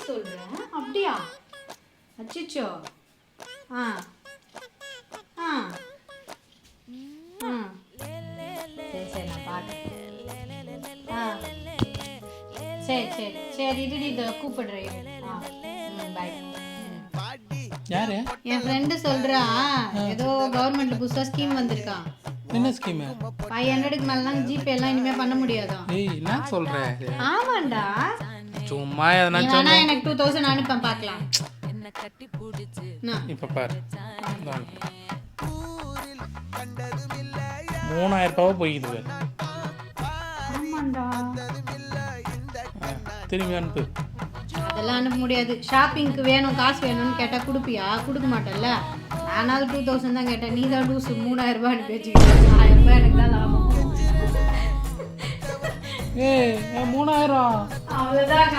சொல்கிறேன். அப்படியா? அச்சோ. ஆ ஆ ஆ சரி சரி நான் பார்க்குறேன். ஆ சரி சரி சரி இதை கூப்பிடுறேன். ஆ பாய். யாரு? என் ஃப்ரெண்டு சொல்கிறா, ஏதோ கவர்மெண்ட்டில் புதுசாக ஸ்கீம் வந்திருக்கான். என்ன ஸ்கீமு? 500க்கு மேலாம் ஜிபே எல்லாம் இனிமேல் பண்ண முடியாதான். ஏய் என்ன சொல்ற? ஆமாண்டா. சும்மா எதனா நீ வேணா எனக்கு 2000 அனுப்பேன் பார்க்கலாம். இப்போ பாரு 3000 ரூபாய் போயிடுது. ஆமாண்டா. திரும்பி அனுப்பு. அதெல்லாம் அனுப்ப முடியாது. ஷாப்பிங்க்கு வேணும், காசு வேணும்னு கேட்டால் கொடுப்பியா? கொடுக்க மாட்டேல்ல. நானாவது 2000 தான் கேட்டேன். நீ தான் லூசு 3000 ரூபாய் அனுப்பி வச்சுக்கிட்டேன். 1000 ரூபாய் எனக்கு தான் லாபம். 3000 அவ்வளோதான்.